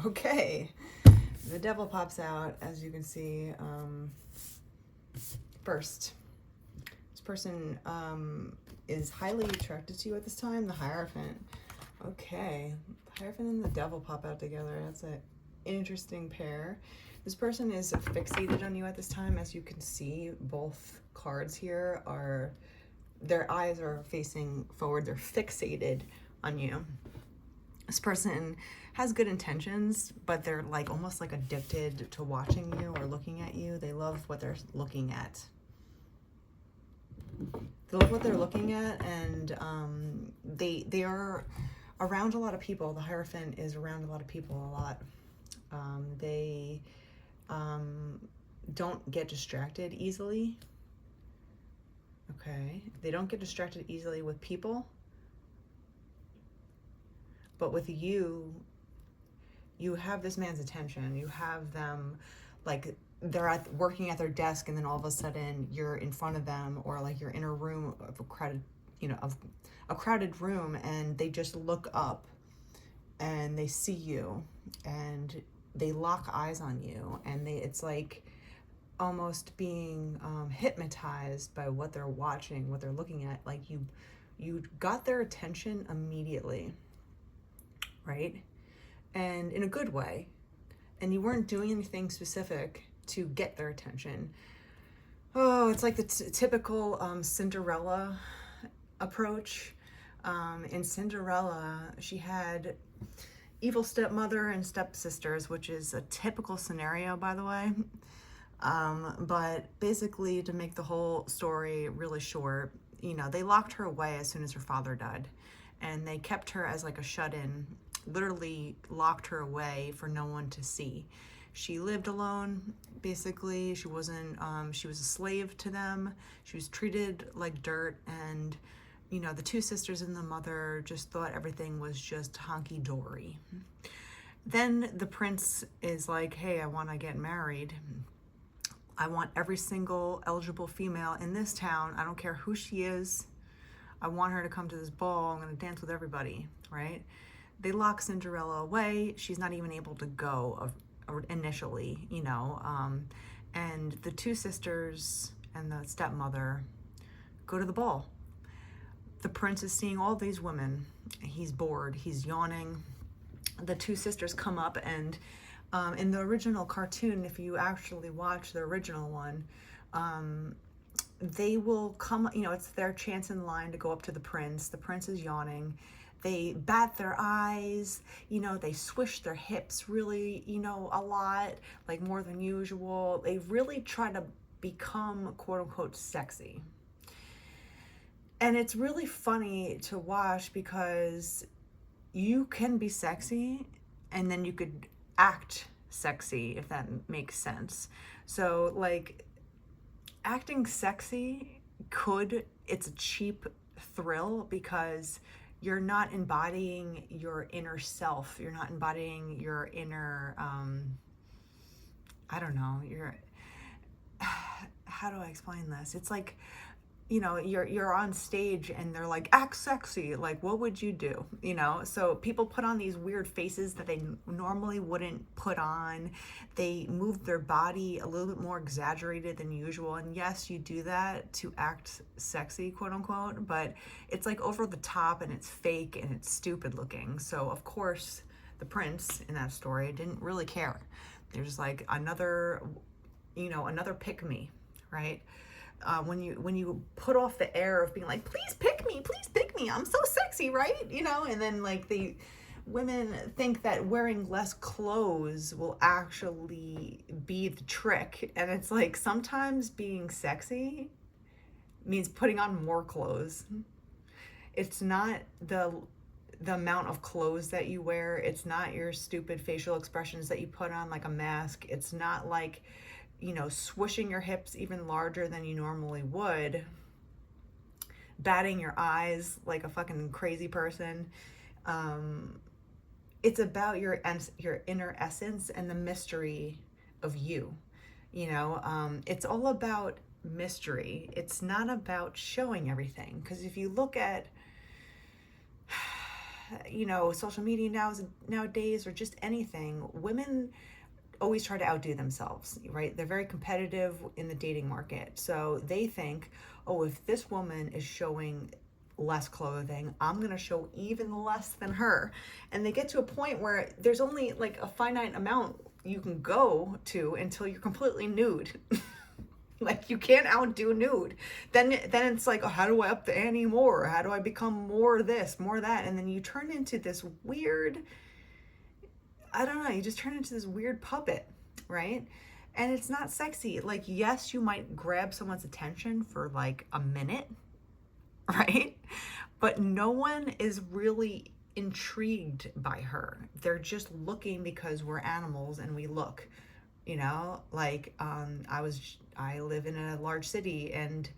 Okay, the devil pops out, as you can see. First, this person is highly attracted to you at this time, the Hierophant. Okay, the Hierophant and the devil pop out together. That's an interesting pair. This person is fixated on you at this time. As you can see, both cards here are, their eyes are facing forward. They're fixated on you. This person has good intentions, but they're like almost like addicted to watching you or looking at you. They love what they're looking at. They love what they're looking at, and they are around a lot of people. The Hierophant is around a lot of people a lot. They don't get distracted easily. Okay, they don't get distracted easily with people. But with you, you have this man's attention. You have them, like, they're working at their desk, and then all of a sudden you're in front of them, or like you're in a room of a crowded room, and they just look up and they see you and they lock eyes on you, and it's like almost being hypnotized by what they're watching, what they're looking at. Like you got their attention immediately, right? And in a good way. And you weren't doing anything specific to get their attention. Oh, it's like the typical Cinderella approach. In Cinderella, she had evil stepmother and stepsisters, which is a typical scenario, by the way. But basically, to make the whole story really short, they locked her away as soon as her father died. And they kept her as like a shut-in, literally locked her away for no one to see. She lived alone, basically. She wasn't, she was a slave to them. She was treated like dirt, and the two sisters and the mother just thought everything was just honky-dory. Then the prince is like, hey, I want to get married. I want every single eligible female in this town. I don't care who she is. I want her to come to this ball. I'm going to dance with everybody, right? They lock Cinderella away. She's not even able to go initially, and the two sisters and the stepmother go to the ball. The prince is seeing all these women. He's bored. He's yawning. The two sisters come up, and in the original cartoon, if you actually watch the original one, they will come, it's their chance in line to go up to the prince. The prince is yawning. They bat their eyes, they swish their hips really, a lot, like more than usual. They really try to become quote unquote sexy. And it's really funny to watch, because you can be sexy and then you could act sexy, if that makes sense. So like acting sexy it's a cheap thrill, because you're not embodying your inner self. You're not embodying your inner, I don't know, how do I explain this? It's like, you're on stage and they're like, act sexy. Like, what would you do? So people put on these weird faces that they normally wouldn't put on. They move their body a little bit more exaggerated than usual. And yes, you do that to act sexy, quote unquote, but it's like over the top, and it's fake, and it's stupid looking. So of course, the prince in that story didn't really care. There's like another pick-me, right? When you put off the air of being like, please pick me, I'm so sexy, right? And then like the women think that wearing less clothes will actually be the trick. And it's like, sometimes being sexy means putting on more clothes. It's not the amount of clothes that you wear. It's not your stupid facial expressions that you put on like a mask. It's not like swishing your hips even larger than you normally would, batting your eyes like a fucking crazy person. It's about your inner essence and the mystery of you. It's all about mystery. It's not about showing everything. Because if you look at social media nowadays, or just anything, women always try to outdo themselves, right? They're very competitive in the dating market. So they think, oh, if this woman is showing less clothing, I'm going to show even less than her. And they get to a point where there's only like a finite amount you can go to until you're completely nude. Like, you can't outdo nude. Then it's like, oh, how do I up the ante more? How do I become more this, more that? And then you turn into this weird, I don't know, you just turn into this weird puppet, right? And it's not sexy. Like, yes, you might grab someone's attention for like a minute, right? But no one is really intrigued by her. They're just looking because we're animals and we look, like, I live in a large city, and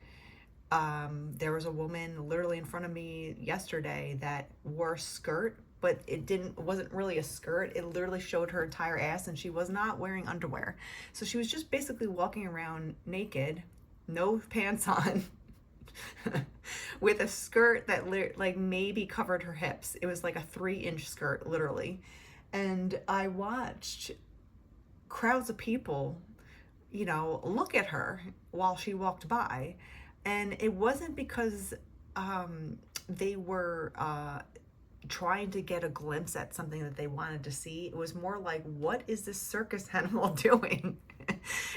there was a woman literally in front of me yesterday that wore a skirt, but it wasn't really a skirt. It literally showed her entire ass, and she was not wearing underwear. So she was just basically walking around naked, no pants on, with a skirt that like maybe covered her hips. It was like a 3-inch skirt, literally. And I watched crowds of people, look at her while she walked by. And it wasn't because they were trying to get a glimpse at something that they wanted to see. It was more like, what is this circus animal doing?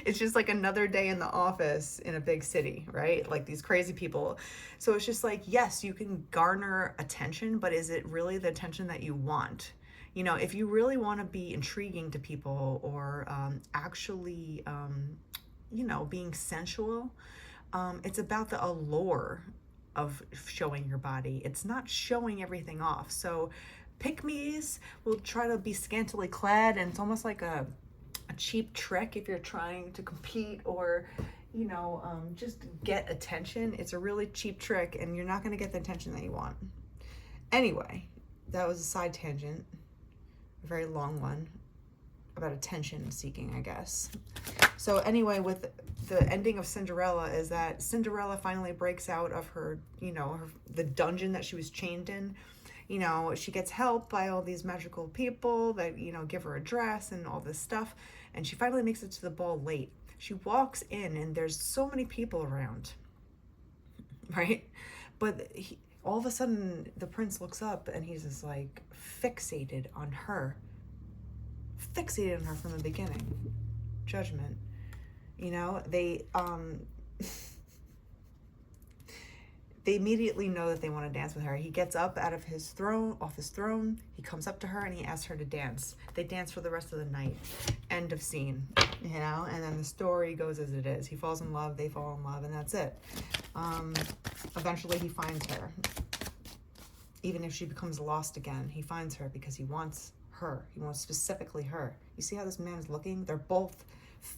It's just like another day in the office in a big city, right? Like these crazy people. So it's just like, yes, you can garner attention, but is it really the attention that you want? If you really want to be intriguing to people, or actually, being sensual, it's about the allure of showing your body. It's not showing everything off. So pick-me's will try to be scantily clad, and it's almost like a cheap trick if you're trying to compete, or just get attention. It's a really cheap trick, and you're not going to get the attention that you want. Anyway, that was a side tangent, a very long one, about attention seeking, I guess. So anyway, with the ending of Cinderella is that Cinderella finally breaks out of her, the dungeon that she was chained in. She gets help by all these magical people that, give her a dress and all this stuff. And she finally makes it to the ball late. She walks in and there's so many people around, right? But all of a sudden the prince looks up and he's just like fixated on her from the beginning. Judgment. They immediately know that they want to dance with her. He gets up off his throne, he comes up to her and he asks her to dance. They dance for the rest of the night. End of scene. And then the story goes as it is. He falls in love, they fall in love, and that's it. Eventually he finds her. Even if she becomes lost again, he finds her because he wants her. He wants specifically her. You see how this man is looking? They're both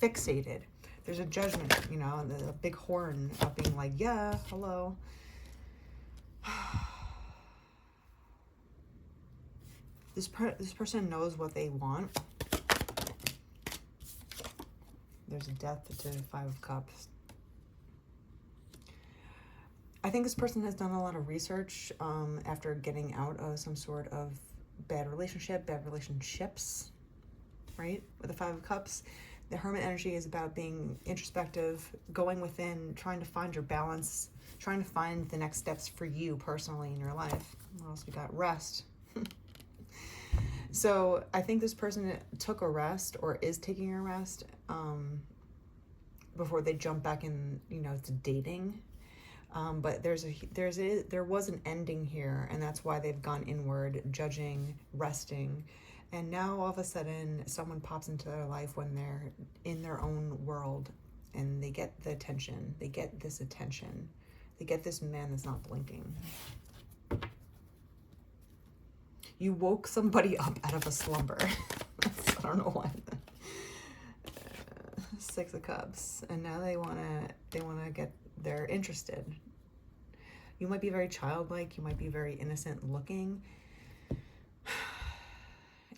fixated. There's a judgment, and a big horn of being like, yeah, hello. This person knows what they want. There's a death to the 5 of Cups. I think this person has done a lot of research after getting out of some sort of bad relationships, right? With the 5 of Cups. The Hermit energy is about being introspective, going within, trying to find your balance, trying to find the next steps for you personally in your life. What else we got? Rest. So I think this person took a rest, or is taking a rest, before they jump back in, to dating. But there was an ending here, and that's why they've gone inward, judging, resting. And now all of a sudden someone pops into their life when they're in their own world, and they get the attention. They get this attention. They get this man that's not blinking. You woke somebody up out of a slumber. I don't know why. 6 of Cups. And now they wanna get, they're interested. You might be very childlike. You might be very innocent looking.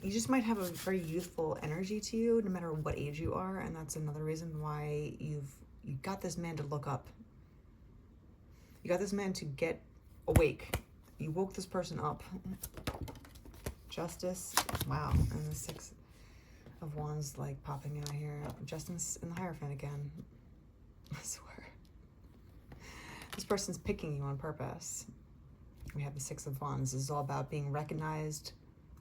You just might have a very youthful energy to you, no matter what age you are, and that's another reason why you got this man to look up. You got this man to get awake You woke this person up. Justice. Wow. And the Six of Wands like popping out here. Justice in the Hierophant again. I swear. This person's picking you on purpose. We have the Six of Wands. This is all about being recognized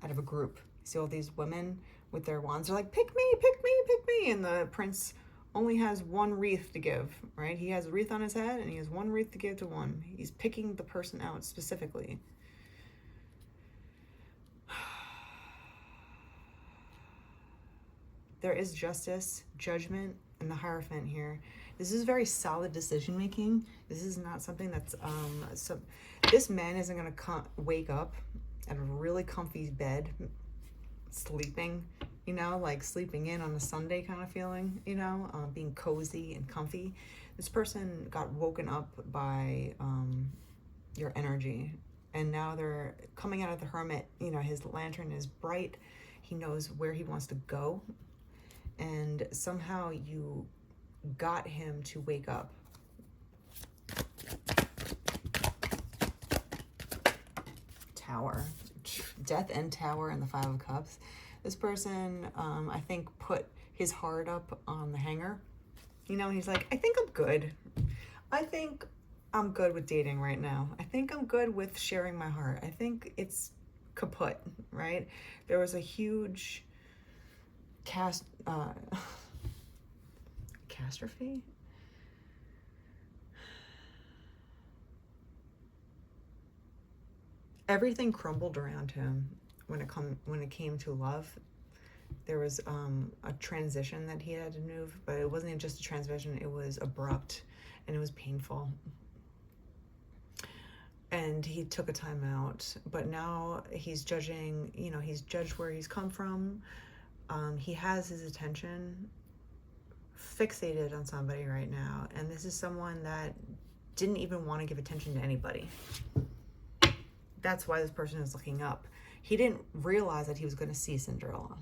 out of a group. You see all these women with their wands. They're like, pick me, pick me, pick me. And the prince only has one wreath to give, right? He has a wreath on his head and he has one wreath to give to one. He's picking the person out specifically. There is justice, judgment, and the Hierophant here. This is very solid decision making. This is not something that's this man isn't gonna wake up at a really comfy bed, sleeping, you know, like sleeping in on a Sunday kind of feeling, you know, being cozy and comfy. This person got woken up by your energy, and now they're coming out of the Hermit. You know, his lantern is bright. He knows where he wants to go, and somehow you got him to wake up. Tower. Death and Tower and the Five of Cups. This person, I think, put his heart up on the hanger. You know, he's like, I think I'm good. I think I'm good with dating right now. I think I'm good with sharing my heart. I think it's kaput, right? There was a huge catastrophe? Everything crumbled around him when it came to love. There was a transition that he had to move, but it wasn't just a transition, it was abrupt and it was painful. And he took a time out, but now he's judging, you know, he's judged where he's come from. He has his attention fixated on somebody right now, and this is someone that didn't even want to give attention to anybody. That's why this person is looking up. He didn't realize that he was going to see Cinderella.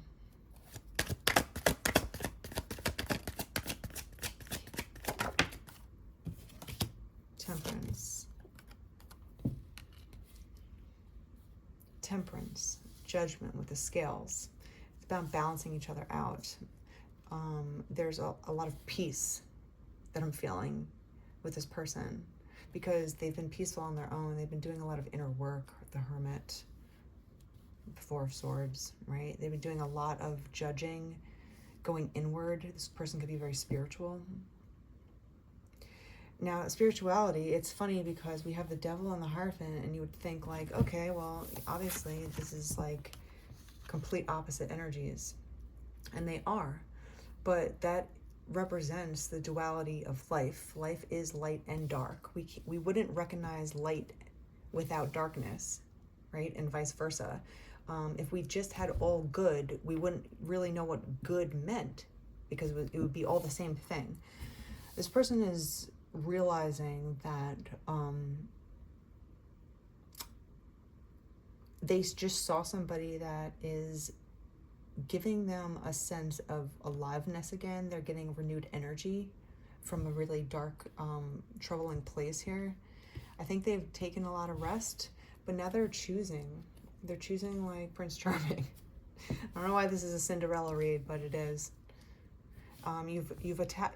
Temperance. Temperance. Judgment with the scales. It's about balancing each other out. There's a lot of peace that I'm feeling with this person because they've been peaceful on their own. They've been doing a lot of inner work, the Hermit, the Four of Swords, right? They've been doing a lot of judging, going inward. This person could be very spiritual. Now, spirituality, it's funny because we have the Devil and the Hierophant, and you would think like, okay, well, obviously this is like complete opposite energies. And they are. But that represents the duality of life. Life is light and dark. We wouldn't recognize light without darkness, right? And vice versa. If we just had all good, we wouldn't really know what good meant because it would be all the same thing. This person is realizing that they just saw somebody that is giving them a sense of aliveness again. They're getting renewed energy from a really dark, troubling place here. I think they've taken a lot of rest, but now they're choosing. They're choosing like Prince Charming. I don't know why this is a Cinderella read, but it is.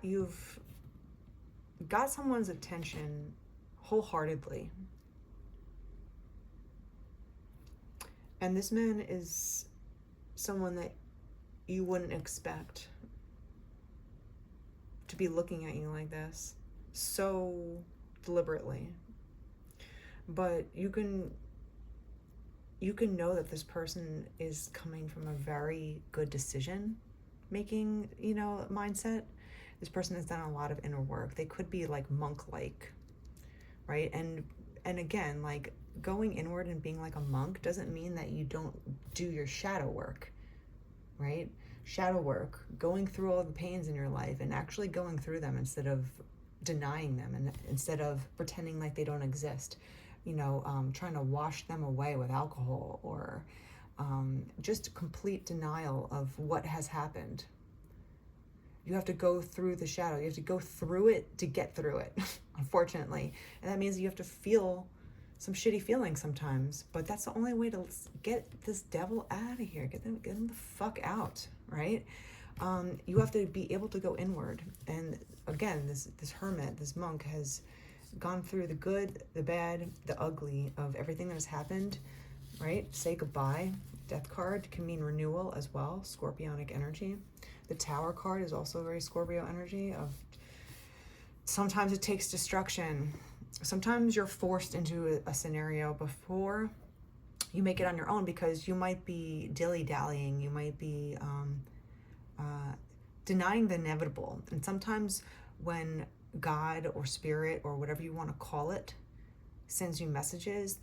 You've got someone's attention wholeheartedly. And this man is someone that you wouldn't expect to be looking at you like this so deliberately. But you can know that this person is coming from a very good decision making, you know, mindset. This person has done a lot of inner work. They could be like monk-like, right? And again, like going inward and being like a monk doesn't mean that you don't do your shadow work, right? Shadow work, going through all the pains in your life and actually going through them instead of denying them and instead of pretending like they don't exist, you know, trying to wash them away with alcohol or just complete denial of what has happened. You have to go through the shadow. You have to go through it to get through it, unfortunately. And that means you have to feel some shitty feelings sometimes, but that's the only way to get this devil out of here. Get them the fuck out, right? You have to be able to go inward. And again, this hermit, this monk has gone through the good, the bad, the ugly of everything that has happened, right? Say goodbye. Death card can mean renewal as well, Scorpionic energy. The Tower card is also very Scorpio energy of sometimes it takes destruction. Sometimes you're forced into a scenario before you make it on your own because you might be dilly-dallying, you might be denying the inevitable. And sometimes when God or spirit or whatever you want to call it sends you messages,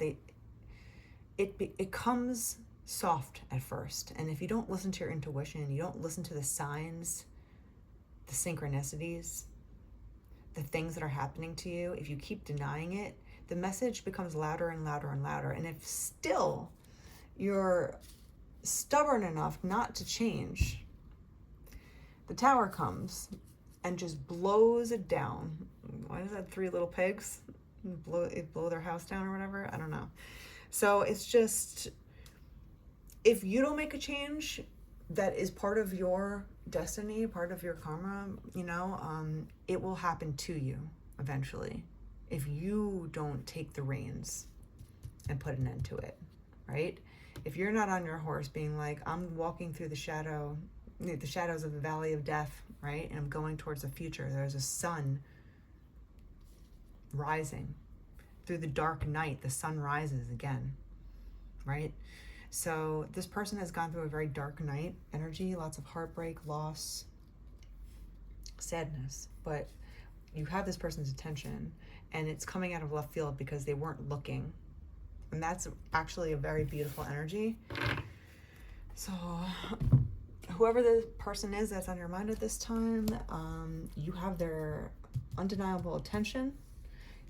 it comes soft at first. And if you don't listen to your intuition, you don't listen to the signs, the synchronicities, the things that are happening to you, if you keep denying it, the message becomes louder and louder and louder. And if still you're stubborn enough not to change, the Tower comes and just blows it down. Why is that 3 little pigs? Blow their house down or whatever? I don't know. So it's just, if you don't make a change that is part of your destiny, part of your karma, it will happen to you eventually if you don't take the reins and put an end to it, right? If you're not on your horse being like, I'm walking through the shadows of the valley of death, right? And I'm going towards the future. There's a sun rising. Through the dark night, the sun rises again, right? So this person has gone through a very dark night energy, lots of heartbreak, loss, sadness. But you have this person's attention and it's coming out of left field because they weren't looking. And that's actually a very beautiful energy. So whoever the person is that's on your mind at this time, you have their undeniable attention.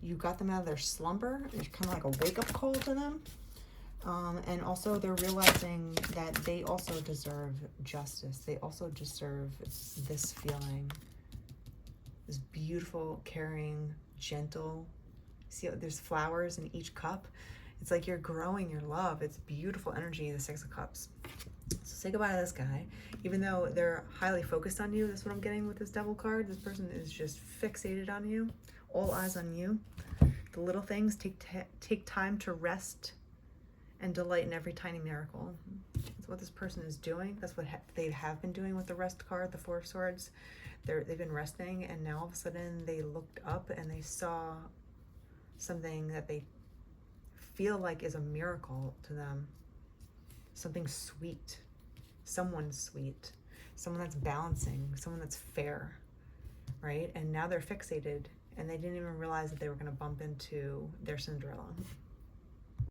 You got them out of their slumber. It's kind of like a wake-up call to them. And also they're realizing that they also deserve justice. They also deserve this feeling, this beautiful, caring, gentle. See, there's flowers in each cup. It's like you're growing your love. It's beautiful energy, the 6 of Cups. So say goodbye to this guy. Even though they're highly focused on you, that's what I'm getting with this Devil card. This person is just fixated on you, all eyes on you. The little things, take time to rest and delight in every tiny miracle. That's what this person is doing. That's what they have been doing with the Rest card, the 4 of Swords. They've been resting, and now all of a sudden they looked up and they saw something that they feel like is a miracle to them. Something sweet. Someone sweet. Someone that's balancing. Someone that's fair, right? And now they're fixated, and they didn't even realize that they were going to bump into their Cinderella.